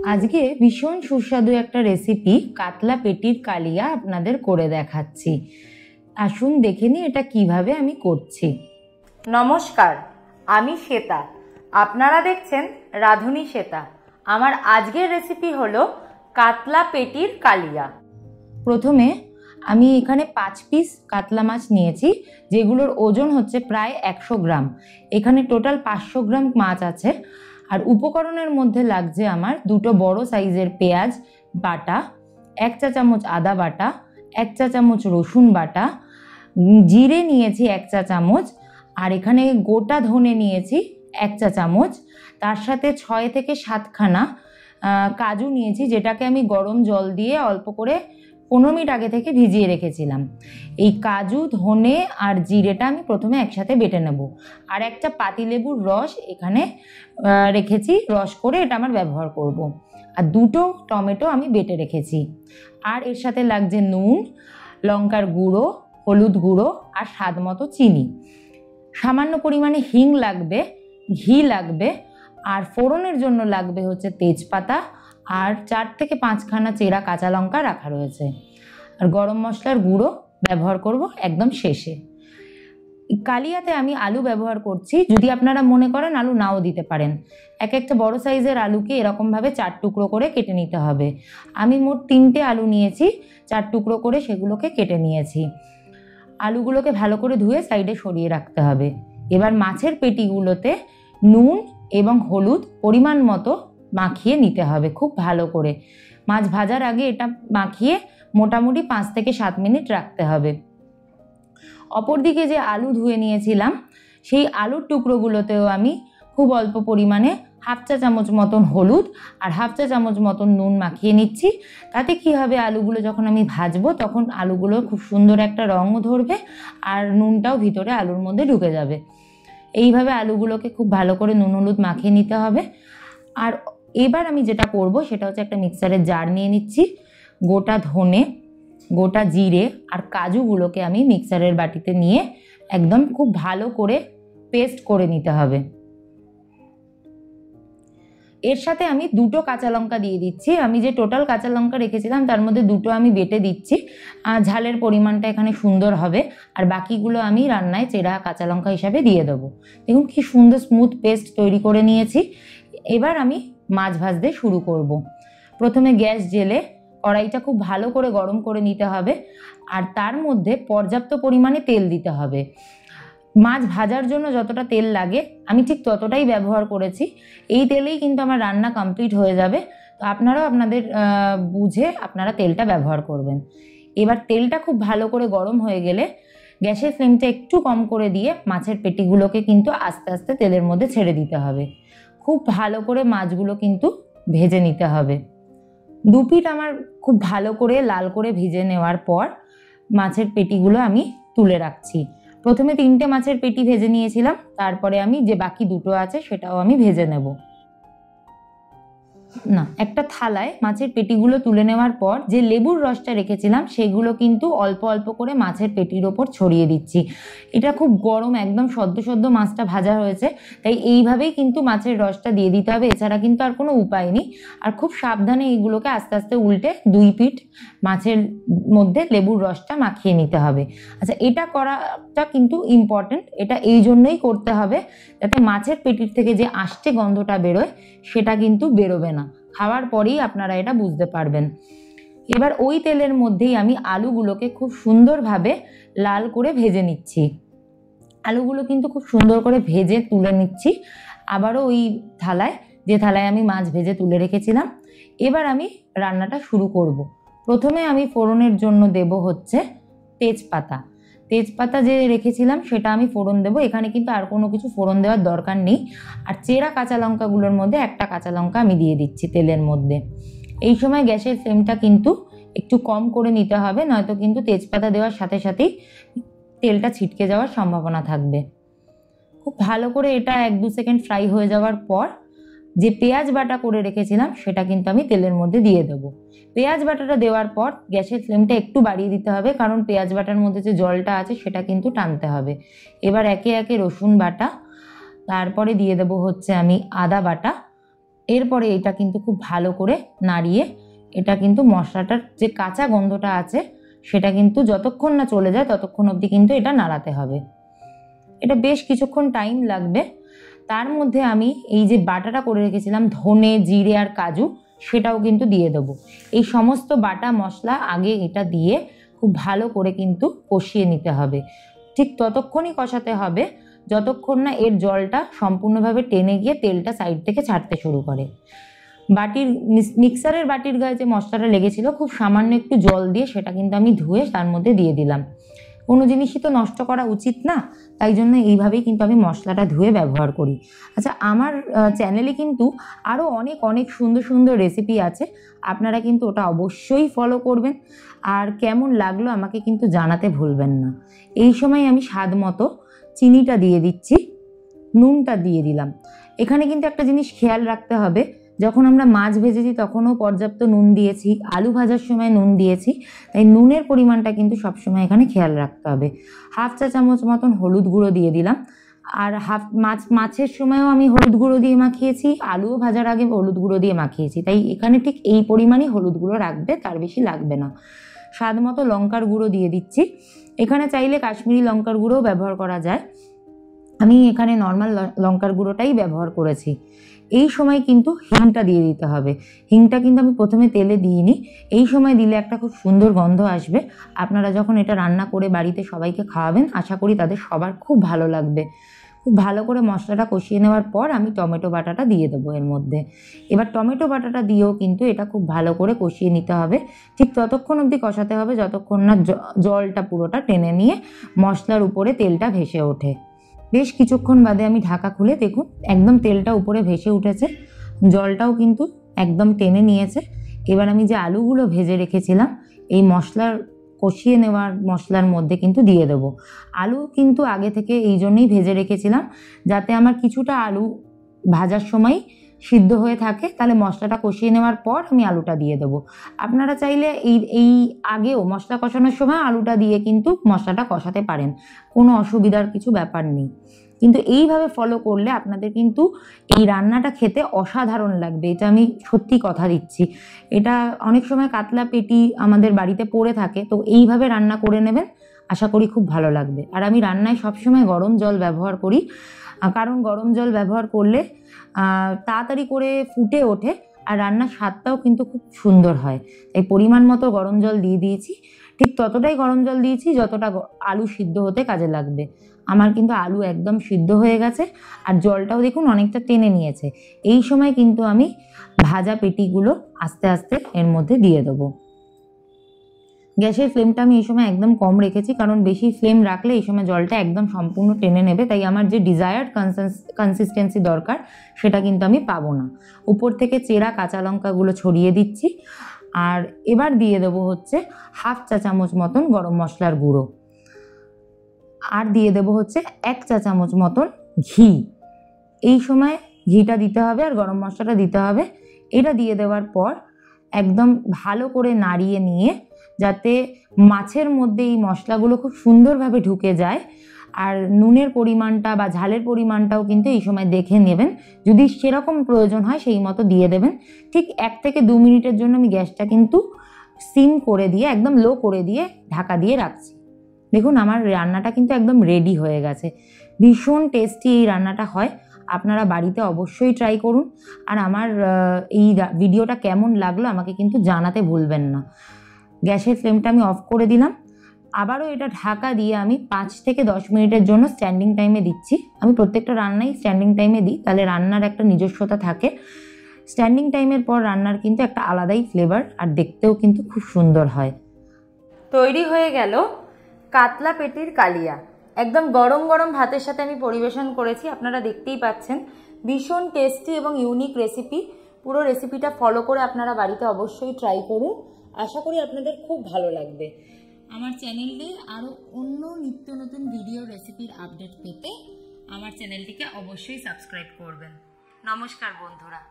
আজকে ভীষণ সুস্বাদু একটা রেসিপি কাতলা পেটির কালিয়া আপনাদের করে দেখাচ্ছি। আসুন দেখে নিই এটা কিভাবে আমি করছি। নমস্কার, আমি শ্বেতা, আপনারা দেখছেন রাঁধুনি শ্বেতা। আমার আজকের রেসিপি হলো কাতলা পেটির কালিয়া। প্রথমে আমি এখানে 5 পিস কাতলা মাছ নিয়েছি, যেগুলোর ওজন হচ্ছে প্রায় 100 গ্রাম। এখানে টোটাল 500 গ্রাম মাছ আছে। আর উপকরণের মধ্যে লাগছে আমার 2টো বড় সাইজের পেঁয়াজ বাটা, 1 চা চামচ আদা বাটা, 1 চা চামচ রসুন বাটা, জিরে নিয়েছি 1 চা চামচ, আর এখানে গোটা ধনে নিয়েছি 1 চা চামচ। তার সাথে 6 থেকে 7খানা কাজু নিয়েছি, যেটাকে আমি গরম জল দিয়ে অল্প করে 15 মিনিট আগে থেকে ভিজিয়ে রেখেছিলাম। এই কাজু, ধনে আর জিরেটা আমি প্রথমে একসাথে বেটে নেব। আর একটা পাতিলেবুর রস এখানে রেখেছি, রস করে এটা আমার ব্যবহার করব। আর 2টো টমেটো আমি বেটে রেখেছি। আর এর সাথে লাগছে নুন, লঙ্কার গুঁড়ো, হলুদ গুঁড়ো আর স্বাদ মতো চিনি। সামান্য পরিমাণে হিং লাগবে, ঘি লাগবে, আর ফোড়নের জন্য লাগবে হচ্ছে তেজপাতা আর 4 থেকে 5খানা চেরা কাঁচা লঙ্কা রাখা রয়েছে। আর গরম মশলার গুঁড়ো ব্যবহার করব একদম শেষে। কালিয়াতে আমি আলু ব্যবহার করছি, যদি আপনারা মনে করেন আলু নাও দিতে পারেন। একটা বড় সাইজের আলুকে এরকমভাবে 4 টুকরো করে কেটে নিতে হবে। আমি মোট 3টে আলু নিয়েছি, 4 টুকরো করে সেগুলোকে কেটে নিয়েছি। আলুগুলোকে ভালো করে ধুয়ে সাইডে সরিয়ে রাখতে হবে। এবার মাছের পেটিগুলোতে নুন এবং হলুদ পরিমাণ মতো মাখিয়ে নিতে হবে খুব ভালো করে। মাছ ভাজার আগে এটা মাখিয়ে মোটামুটি 5 থেকে 7 মিনিট রাখতে হবে। অপরদিকে যে আলু ধুয়ে নিয়েছিলাম, সেই আলুর টুকরোগুলোতেও আমি খুব অল্প পরিমাণে 1/2 চা চামচ মতন হলুদ আর 1/2 চা চামচ মতন নুন মাখিয়ে নিচ্ছি। তাতে কি হবে, আলুগুলো যখন আমি ভাজবো তখন আলুগুলো খুব সুন্দর একটা রঙও ধরবে আর নুনটাও ভিতরে আলুর মধ্যে ঢুকে যাবে। এইভাবে আলুগুলোকে খুব ভালো করে নুন হলুদ মাখিয়ে নিতে হবে। আর এবার আমি যেটা করব সেটা হচ্ছে একটা মিক্সারের জার নিয়ে নিচ্ছি। গোটা ধনে, গোটা জিরে আর কাজুগুলোকে আমি মিক্সারের বাটিতে নিয়ে একদম খুব ভালো করে পেস্ট করে নিতে হবে। এর সাথে আমি 2টো কাঁচা লঙ্কা দিয়ে দিচ্ছি। আমি যে টোটাল কাঁচা লঙ্কা রেখেছিলাম তার মধ্যে 2টো আমি বেটে দিচ্ছি। ঝালের পরিমাণটা এখানে সুন্দর হবে। আর বাকিগুলো আমি রান্নায় চেরা কাঁচা লঙ্কা হিসাবে দিয়ে দেবো। দেখুন কি সুন্দর স্মুথ পেস্ট তৈরি করে নিয়েছি। এবার আমি মাছ ভাজতে শুরু করব। প্রথমে গ্যাস জেলে কড়াইটা খুব ভালো করে গরম করে নিতে হবে, আর তার মধ্যে পর্যাপ্ত পরিমাণে তেল দিতে হবে। মাছ ভাজার জন্য যতটা তেল লাগে আমি ঠিক ততটাই ব্যবহার করেছি। এই তেলেই কিন্তু আমার রান্না কমপ্লিট হয়ে যাবে। তো আপনারাও আপনাদের বুঝে আপনারা তেলটা ব্যবহার করবেন। এবার তেলটা খুব ভালো করে গরম হয়ে গেলে গ্যাসের ফ্লেমটা একটু কম করে দিয়ে মাছের পেটিগুলোকে কিন্তু আস্তে আস্তে তেলের মধ্যে ছেড়ে দিতে হবে। খুব ভালো করে মাছগুলো কিন্তু ভেজে নিতে হবে। 2 পিঠ আমার খুব ভালো করে লাল করে ভেজে নেওয়ার পর মাছের পেটিগুলো আমি তুলে রাখছি। প্রথমে 3টে মাছের পেটি ভেজে নিয়েছিলাম, তারপরে আমি যে বাকি 2টো আছে সেটাও আমি ভেজে নেব। একটা থালায় মাছের পেটিগুলো তুলে নেওয়ার পর যে লেবুর রসটা রেখেছিলাম সেগুলো কিন্তু অল্প অল্প করে মাছের পেটির ওপর ছড়িয়ে দিচ্ছি। এটা খুব গরম, একদম সদ্য সদ্য মাছটা ভাজা হয়েছে, তাই এইভাবেই কিন্তু মাছের রসটা দিয়ে দিতে হবে, এছাড়া কিন্তু আর কোনো উপায় নেই। আর খুব সাবধানে এইগুলোকে আস্তে আস্তে উল্টে 2 পিঠ মাছের মধ্যে লেবুর রসটা মাখিয়ে নিতে হবে। আচ্ছা, এটা করাটা কিন্তু ইম্পর্টেন্ট। এটা এই জন্যই করতে হবে যাতে মাছের পেটির থেকে যে আষ্টে গন্ধটা বেরোয় সেটা কিন্তু বেরোবে না। খাওয়ার পরেই আপনারা এটা বুঝতে পারবেন। এবার ওই তেলের মধ্যেই আমি আলুগুলোকে খুব সুন্দরভাবে লাল করে ভেজে নিচ্ছি। আলুগুলো কিন্তু খুব সুন্দর করে ভেজে তুলে নিচ্ছি আবারও ওই থালায়, যে থালায় আমি মাছ ভেজে তুলে রেখেছিলাম। এবার আমি রান্নাটা শুরু করব। প্রথমে আমি ফোড়নের জন্য দেব হচ্ছে তেজপাতা। তেজপাতা যে রেখেছিলাম সেটা আমি ফোড়ন দেবো। এখানে কিন্তু আর কোনো কিছু ফোড়ন দেওয়ার দরকার নেই। আর চেরা কাঁচা লঙ্কাগুলোর মধ্যে একটা কাঁচা লঙ্কা আমি দিয়ে দিচ্ছি তেলের মধ্যে। এই সময় গ্যাসের ফ্লেমটা কিন্তু একটু কম করে নিতে হবে, নয়তো কিন্তু তেজপাতা দেওয়ার সাথে সাথেই তেলটা ছিটকে যাওয়ার সম্ভাবনা থাকবে। খুব ভালো করে এটা 1-2 সেকেন্ড ফ্রাই হয়ে যাওয়ার পর যে পেঁয়াজ বাটা করে রেখেছিলাম সেটা কিন্তু আমি তেলের মধ্যে দিয়ে দেবো। পেঁয়াজ বাটাটা দেওয়ার পর গ্যাসের ফ্লেমটা একটু বাড়িয়ে দিতে হবে, কারণ পেঁয়াজ বাটার মধ্যে যে জলটা আছে সেটা কিন্তু টানতে হবে। এবার একে একে রসুন বাটা, তারপরে দিয়ে দেবো হচ্ছে আমি আদা বাটা, এরপরে এটা কিন্তু খুব ভালো করে নাড়িয়ে এটা কিন্তু মশলাটার যে কাঁচা গন্ধটা আছে সেটা কিন্তু যতক্ষণ না চলে যায় ততক্ষণ অবধি কিন্তু এটা নাড়াতে হবে। এটা বেশ কিছুক্ষণ টাইম লাগবে। তার মধ্যে আমি এই যে বাটাটা করে রেখেছিলাম ধনে, জিরে আর কাজু, সেটাও কিন্তু দিয়ে দেবো। এই সমস্ত বাটা মশলা আগে এটা দিয়ে খুব ভালো করে কিন্তু কষিয়ে নিতে হবে। ঠিক ততক্ষণই কষাতে হবে যতক্ষণ না এর জলটা সম্পূর্ণভাবে টেনে গিয়ে তেলটা সাইড থেকে ছাড়তে শুরু করে। মিক্সারের বাটির গায়ে যে মশলাটা লেগেছিল খুব সামান্য একটু জল দিয়ে সেটা কিন্তু আমি ধুয়ে তার মধ্যে দিয়ে দিলাম। কোনো জিনিসই তো নষ্ট করা উচিত না, তাই জন্য এইভাবেই কিন্তু আমি মশলাটা ধুয়ে ব্যবহার করি। আচ্ছা, আমার চ্যানেলে কিন্তু আরও অনেক অনেক সুন্দর সুন্দর রেসিপি আছে, আপনারা কিন্তু ওটা অবশ্যই ফলো করবেন। আর কেমন লাগলো আমাকে কিন্তু জানাতে ভুলবেন না। এই সময় আমি স্বাদ মতো চিনিটা দিয়ে দিচ্ছি, নুনটা দিয়ে দিলাম। এখানে কিন্তু একটা জিনিস খেয়াল রাখতে হবে, যখন আমরা মাছ ভেজেছি তখনও পর্যাপ্ত নুন দিয়েছি, আলু ভাজার সময় নুন দিয়েছি, তাই নুনের পরিমাণটা কিন্তু সবসময় এখানে খেয়াল রাখতে হবে। হাফ চা চামচ মতন হলুদ গুঁড়ো দিয়ে দিলাম। আর মাছের সময়ও আমি হলুদ গুঁড়ো দিয়ে মাখিয়েছি, আলুও ভাজার আগে হলুদ গুঁড়ো দিয়ে মাখিয়েছি, তাই এখানে ঠিক এই পরিমাণই হলুদ গুঁড়ো রাখবে, তার বেশি লাগবে না। স্বাদ মতো লঙ্কার গুঁড়ো দিয়ে দিচ্ছি। এখানে চাইলে কাশ্মীরি লঙ্কার গুঁড়োও ব্যবহার করা যায়, আমি এখানে নর্মাল লঙ্কার গুঁড়োটাই ব্যবহার করেছি। এই সময় কিন্তু হিংটা দিয়ে দিতে হবে। হিংটা কিন্তু আমি প্রথমে তেলে দিইনি, এই সময় দিলে একটা খুব সুন্দর গন্ধ আসবে। আপনারা যখন এটা রান্না করে বাড়িতে সবাইকে খাওয়াবেন, আশা করি তাদের সবার খুব ভালো লাগবে। খুব ভালো করে মশলাটা কষিয়ে নেওয়ার পর আমি টমেটো বাটাটা দিয়ে দেবো এর মধ্যে। এবার টমেটো বাটাটা দিয়েও কিন্তু এটা খুব ভালো করে কষিয়ে নিতে হবে। ঠিক ততক্ষণ অবধি কষাতে হবে যতক্ষণ না জলটা পুরোটা টেনে নিয়ে মশলার উপরে তেলটা ভেসে ওঠে। বেশ কিছুক্ষণ বাদে আমি ঢাকা খুলে দেখুন একদম তেলটা উপরে ভেসে উঠেছে, জলটাও কিন্তু একদম টেনে নিয়েছে। এবার আমি যে আলুগুলো ভেজে রেখেছিলাম এই কষিয়ে নেওয়ার মশলার মধ্যে কিন্তু দিয়ে দেবো। আলু কিন্তু আগে থেকে এই জন্যই ভেজে রেখেছিলাম যাতে আমার কিছুটা আলু ভাজার সময় সিদ্ধ হয়ে থাকে, তাহলে মশলাটা কষিয়ে নেওয়ার পর আমি আলুটা দিয়ে দেবো। আপনারা চাইলে এই আগেও মশলা কষানোর সময় আলুটা দিয়ে কিন্তু মশলাটা কষাতে পারেন, কোনো অসুবিধার কিছু ব্যাপার নেই। কিন্তু এইভাবে ফলো করলে আপনাদের কিন্তু এই রান্নাটা খেতে অসাধারণ লাগবে, এটা আমি সত্যি কথা দিচ্ছি। এটা অনেক সময় কাতলা পেটি আমাদের বাড়িতে পড়ে থাকে, তো এইভাবে রান্না করে নেবেন, আশা করি খুব ভালো লাগবে। আর আমি রান্নায় সবসময় গরম জল ব্যবহার করি, কারণ গরম জল ব্যবহার করলে তাড়াতাড়ি করে ফুটে ওঠে আর রান্নার স্বাদটাও কিন্তু খুব সুন্দর হয়। তাই পরিমাণ মতো গরম জল দিয়ে দিয়েছি, ঠিক ততটাই গরম জল দিয়েছি যতটা আলু সিদ্ধ হতে কাজে লাগবে। আমার কিন্তু আলু একদম সিদ্ধ হয়ে গেছে আর জলটাও দেখুন অনেকটা টেনে নিয়েছে। এই সময় কিন্তু আমি ভাজা পেটিগুলো আস্তে আস্তে এর মধ্যে দিয়ে দেবো। গ্যাসের ফ্লেমটা আমি এই সময় একদম কম রেখেছি, কারণ বেশি ফ্লেম রাখলে এই সময় জলটা একদম সম্পূর্ণ টেনে নেবে, তাই আমার যে ডিজায়ার্ড কনসিস্টেন্সি দরকার সেটা কিন্তু আমি পাবো না। উপর থেকে চেরা কাঁচা লঙ্কাগুলো ছড়িয়ে দিচ্ছি। আর এবার দিয়ে দেবো হচ্ছে হাফ চা চামচ মতন গরম মশলার গুঁড়ো, আর দিয়ে দেবো হচ্ছে 1 চা চামচ মতন ঘি। এই সময় ঘিটা দিতে হবে আর গরম মশলাটা দিতে হবে। এটা দিয়ে দেওয়ার পর একদম ভালো করে নাড়িয়ে নিয়ে যাতে মাছের মধ্যে এই মশলাগুলো খুব সুন্দরভাবে ঢুকে যায়। আর নুনের পরিমাণটা বা ঝালের পরিমাণটাও কিন্তু এই সময় দেখে নেবেন, যদি সেরকম প্রয়োজন হয় সেই মতো দিয়ে দেবেন। ঠিক 1 থেকে 2 মিনিটের জন্য আমি গ্যাসটা কিন্তু সিম করে দিয়ে একদম লো করে দিয়ে ঢাকা দিয়ে রাখছি। দেখুন আমার রান্নাটা কিন্তু একদম রেডি হয়ে গেছে। ভীষণ টেস্টি এই রান্নাটা হয়, আপনারা বাড়িতে অবশ্যই ট্রাই করুন। আর আমার এই ভিডিওটা কেমন লাগলো আমাকে কিন্তু জানাতে ভুলবেন না। গ্যাসের ফ্লেমটা আমি অফ করে দিলাম, আবারও এটা ঢাকা দিয়ে আমি 5 থেকে 10 মিনিটের জন্য স্ট্যান্ডিং টাইমে দিচ্ছি। আমি প্রত্যেকটা রান্নাই স্ট্যান্ডিং টাইমে দিই, তাহলে রান্নার একটা নিজস্বতা থাকে। স্ট্যান্ডিং টাইমের পর রান্নার কিন্তু একটা আলাদাই ফ্লেভার আর দেখতেও কিন্তু খুব সুন্দর হয়। তৈরি হয়ে গেল কাতলা পেটির কালিয়া। একদম গরম গরম ভাতের সাথে আমি পরিবেশন করেছি, আপনারা দেখতেই পাচ্ছেন। ভীষণ টেস্টি এবং ইউনিক রেসিপি। পুরো রেসিপিটা ফলো করে আপনারা বাড়িতে অবশ্যই ট্রাই করুন, আশা করি আপনাদের খুব ভালো লাগবে। আমার চ্যানেলে আরও অন্য নিত্য নতুন ভিডিও রেসিপির আপডেট পেতে আমার চ্যানেলটিকে অবশ্যই সাবস্ক্রাইব করবেন। নমস্কার বন্ধুরা।